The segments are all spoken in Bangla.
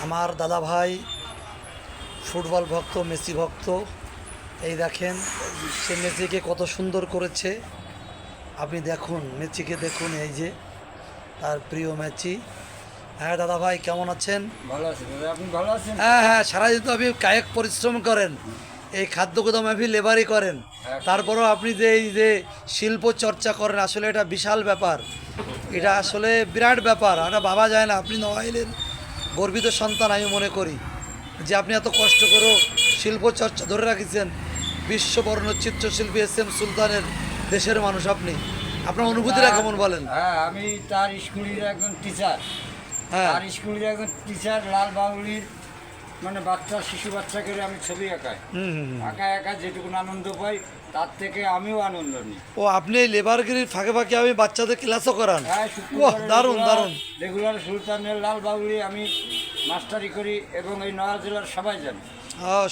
আমার দাদা ভাই ফুটবল ভক্ত, মেসি ভক্ত। এই দেখেন সে মেসিকে কত সুন্দর করেছে। আপনি দেখুন, মেসিকে দেখুন, এই যে তার প্রিয় মেসি। হ্যাঁ দাদা ভাই, কেমন আছেন? ভালো আছি দাদা, আপনি ভালো আছেন? হ্যাঁ হ্যাঁ, সারাদিন তো আপনি কায়িক পরিশ্রম করেন, এই খাদ্য গুদাম আপনি লেবারই করেন, তারপরেও আপনি যে এই যে শিল্প চর্চা করেন, আসলে এটা বিশাল ব্যাপার। এটা আসলে বিরাট ব্যাপার, এটা ভাবা যায় না। আপনি নড়াইলের গর্বিত সন্তান আমি মনে করি, যে আপনি এত কষ্ট করেও শিল্প চর্চা ধরে রাখিছেন। বিশ্ববর্ণ চিত্রশিল্পী এস.এম. সুলতানের দেশের মানুষ আপনি। আপনার অনুভূতিটা কেমন বলেন? হ্যাঁ, আমি তার স্কুলের একজন টিচার। হ্যাঁ, তার স্কুলের একজন টিচার, লাল বাউলির মানে বাচ্চা, শিশু বাচ্চাকে আমি ছবি আঁকাই। আঁকা একা যেটুকু আনন্দ পাই, তার থেকে আমিও আনন্দ নিই। ও আপনি এই লেবারগিরির ফাঁকে ফাঁকে আমি বাচ্চাদের ক্লাসও করান? হ্যাঁ, ওহ, দারুণ দারুণ। রেগুলার সুলতানের লাল বাউলি আমি মাস্টারি করি এবং এই নয়া জেলার সবাই জানে।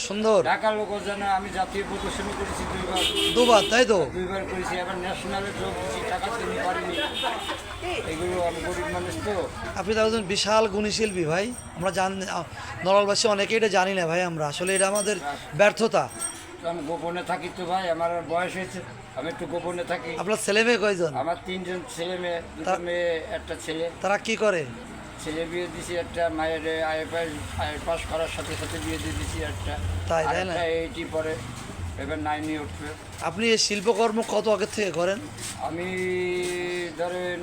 সুন্দর। ঢাকার লোকও জানে আমি জাতীয় প্রদর্শনী করেছি দুবার, তাই তো? দুইবার করেছি। এবার ন্যাশনালে যোগ দিচ্ছি, টাকা তুলতে পারিনি। এগুলো আমি গরিব মানুষ তো। আপনি তো একজন বিশাল গুণী শিল্পী ভাই। আমরা নড়াইলবাসী অনেকেই এটা জানি না ভাই। আমরা আসলে এটা আমাদের ব্যর্থতা। আমি গোপনে থাকি তো ভাই, আমার আর বয়স হয়েছে, আমি একটু গোপনে থাকি। আপনার ছেলে মেয়ে কয়জন? আমার 3জন ছেলে মেয়ে, 2টো মেয়ে, একটা ছেলে। তারা কি করে? ছেলে বিয়ে দিছি একটা, মায়ের আইএ পাস করার সাথে সাথে বিয়ে দিয়ে দিছি একটা। তাই না? 80 পরে, এবার 9-এ উঠবে। আপনি এই শিল্পকর্ম কত আগে থেকে করেন? আমি ধরেন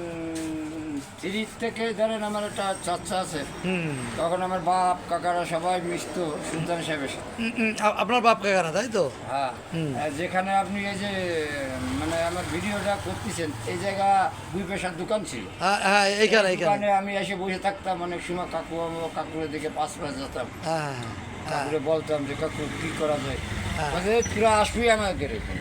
3 থেকে ধরেন আমার একটা চাচা আছে, তখন আমার বাপ কাকারা সবাই মিশত সুলতান সাহেবের সাথে। আপনার বাপ কাকারা, তাই তো? হ্যাঁ, যেখানে আপনি এই যে মানে আমার ভিডিওটা করতেছেন, এই জায়গা 2 পয়সার দোকান ছিল। হ্যাঁ হ্যাঁ, এইখানে দোকানে আমি এসে বসে থাকতাম অনেক সময়, কাকুরের দিকে 5 মাস যেতাম। হ্যাঁ কাকুরে বলতাম যে কাকু কি করা যায়, তোরা আসবি আমাকে রেখে।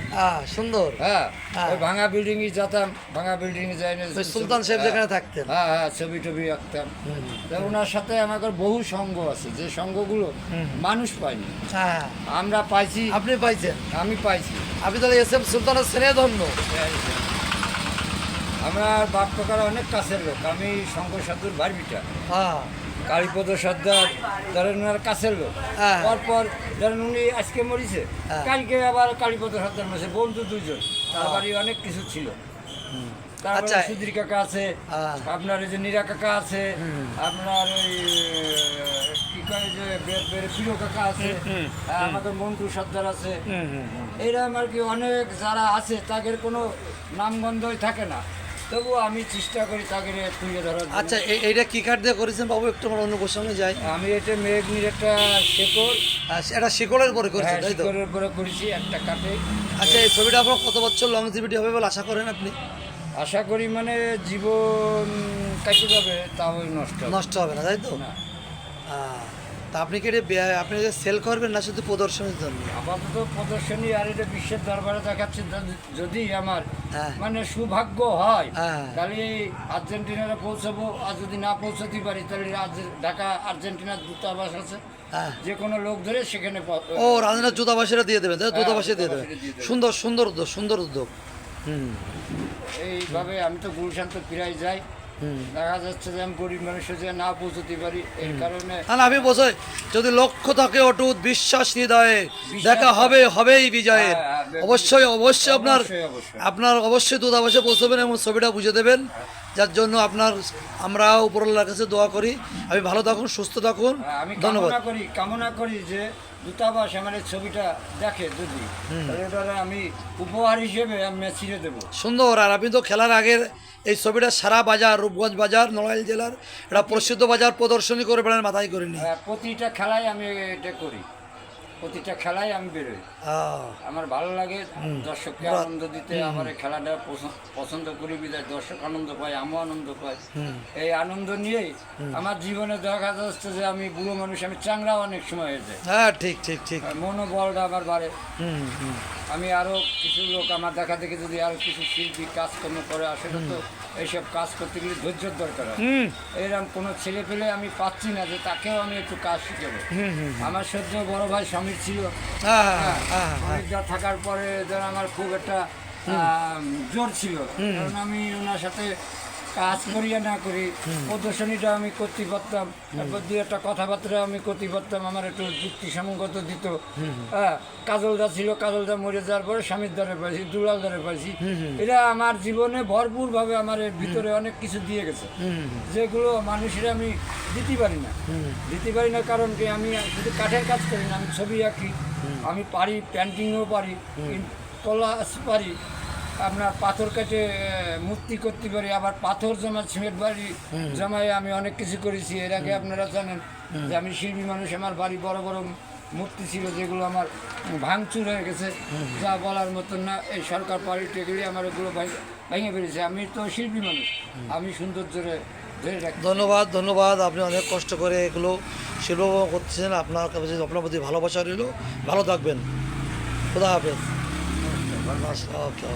সুন্দর। হ্যাঁ, ওই ভাঙা বিল্ডিং এ যেতাম, ভাঙা বিল্ডিং এ যাই না, সুলতান সাহেব যেখানে থাকতেন। হ্যাঁ হ্যাঁ, ছবি টবি আঁকতাম। ওনার সাথে আমাদের বহু সঙ্গ আছে, যে সঙ্গগুলো মানুষ পায়নি, হ্যাঁ আমরা পাইছি। আপনি পাইছেন? আমি পাইছি। আপনি তাহলে এস.এম. সুলতানের স্নেহ ধন্য। আমার বাপ কাকারা অনেক কাছের লোক। আমি শঙ্কর সাধুর বারবিটা, হ্যাঁ, কালীপদ সর্দার ধরেন ওনার কাছের লোক। হ্যাঁ। পরপর ধরেন উনি আজকে মরিছে, হ্যাঁ। কালকে আবার কালীপদ সর্দার মরেছে, বন্ধু 2জন। তার বাড়ি অনেক কিছু ছিল। তারপরে আচ্ছা। সুধীর কাকা আছে, হ্যাঁ। আপনার এই যে নীরা কাকা আছে, আপনার ওই কি কয় যে প্রিয় কাকা আছে, আমাদের মন্টু সর্দার আছে। এরকম আর কি অনেক যারা আছে, তাদের কোনো নামগন্ধই থাকে না, তবু আমি চেষ্টা করি তাকে তুলে ধরার জন্য। আচ্ছা, এইটা কি কাঠ দিয়ে করেছেন বাবু? একটু আমার অন্য প্রসঙ্গে যাই। আমি এটা মেঘনির একটা শেকড়, এটা শিকড়ের পরে করেছেন, তাই তো? শেকড়ের উপরে করেছি একটা কাঠে। আচ্ছা, এই ছবিটা আপনার কত বছর লংজিভিটি হবে বলে আশা করেন আপনি? আশা করি মানে জীবন কাটে যাবে, তাও নষ্ট হবে না, তাই তো? না। তা আপনি কি এটা আপনি সেল করবেন না শুধু প্রদর্শনীর জন্য? আপাতত প্রদর্শনী, আর এটা বিশ্বের দরবারে দেখাচ্ছে। যদি আমার হ্যাঁ। মানে সৌভাগ্য হয়, হ্যাঁ। তাহলে আর্জেন্টিনারে পৌঁছাবো। আর যদি না পৌঁছাতে পারি, তাহলে ঢাকা আর্জেন্টিনার দূতাবাস আছে, হ্যাঁ। যে কোনো লোক ধরে সেখানে ও, রাজনীতি দূতাবাসীরা দিয়ে দেবেন, তাই? হ্যাঁ, দূতাবাসী দিয়ে দেবেন। দূতাবাসীরা দিয়ে দেবে। সুন্দর সুন্দর উদ্যোগ, সুন্দর উদ্যোগ। এইভাবে আমি তো গুলশান তো ফিরাই যাই। দেখা যাচ্ছে যে আমি গরিব মানুষের যে না পৌঁছতে পারি, এই কারণে। না, আমি বোঝাই, যদি লক্ষ্য থাকে অটুট, বিশ্বাস হৃদয়ে, দেখা হবে, হবেই বিজয়ের। হ্যাঁ, অবশ্যই অবশ্যই আপনার অবশ্যই। আপনার অবশ্যই দূতাবাসে পৌঁছবেন এবং ছবিটা বুঝে দেবেন, যার জন্য আমরাও উপরওয়ালার কাছে দোয়া করি। আপনি ভালো থাকুন, সুস্থ থাকুন। আমি ধন্যবাদ। কামনা করি যে দূতাবাস আমার এই ছবিটা দেখে, যদি তাহলে ওটা আমি উপহার হিসেবে আমি ছিঁড়ে দেবো। সুন্দর। আর আপনি তো খেলার আগের এই ছবিটা সারা বাজার, রূপগঞ্জ বাজার, নড়াইল জেলার এটা প্রসিদ্ধ বাজার প্রদর্শনী করে বেড়ান, মাথায় করিনি। প্রতিটা খেলায় আমি এটা করি, প্রতিটা খেলায় আমি বেরোই। আমার ভালো লাগে দর্শককে আনন্দ দিতে। আমার এই খেলাটা পছন্দ করি, বিধায় দর্শক আনন্দ পায়, আমিও আনন্দ পাই। এই আনন্দ নিয়েই আমার জীবনে দেখা যাচ্ছে যে আমি বুড়ো মানুষ, আমি চাংড়া অনেক সময় হয়ে যায়। হ্যাঁ, ঠিক ঠিক ঠিক। মনোবলটা আমার বাড়ে। আমি আরো কিছু লোক আমার দেখা দেখে যদি আরো কিছু শিল্পী কাজকর্ম করে, আসলে তো এইসব কাজ করতে গেলে ধৈর্যের দরকার হয়। এরকম কোনো ছেলে পেলে আমি পাচ্ছি না যে তাকেও আমি একটু কাজ শিখাবো। আমার সদ্য বড় ভাই সমীর ছিল, যা থাকার পরে ধর আমার খুব একটা জোর ছিল, কারণ আমি ওনার সাথে কাজ করি আর না করি প্রদর্শনীটা আমি করতে পারতাম, তারপর দুই একটা কথাবার্তা আমি করতে পারতাম, আমার একটু যুক্তিসঙ্গত দিত। হ্যাঁ, কাজলদা ছিল, কাজলদা মরে যাওয়ার পরে স্বামীর দ্বারে পাইছি, দুলাল দ্বারে পাইছি। এরা আমার জীবনে ভরপুরভাবে আমার এর ভিতরে অনেক কিছু দিয়ে গেছে, যেগুলো মানুষের আমি দিতে পারি না। কারণ কি, আমি শুধু কাঠের কাজ করি না, আমি ছবি আঁকি, আমি পারি, পেন্টিংও পারি, কলাস পারি, আপনার পাথর কেটে মূর্তি করতে পারি, আবার পাথর জমা, সিমেন্ট বাড়ি জমায় আমি অনেক কিছু করেছি। এর আগে আপনারা জানেন যে আমি শিল্পী মানুষ, আমার বাড়ি বড় বড় মূর্তি ছিল যেগুলো আমার ভাঙচুর হয়ে গেছে, যা বলার মতন না। এই সরকার পার্টি গেলে আমার ওগুলো ভেঙে ফেলেছে। আমি তো শিল্পী মানুষ, আমি সৌন্দর্যরে ধরে রাখি। ধন্যবাদ, আপনি অনেক কষ্ট করে এগুলো শিল্প করতেছেন। আপনার কাছে আপনার প্রতি ভালোবাসা রইল, ভালো থাকবেন। খুদা হাফেজ। ওকে।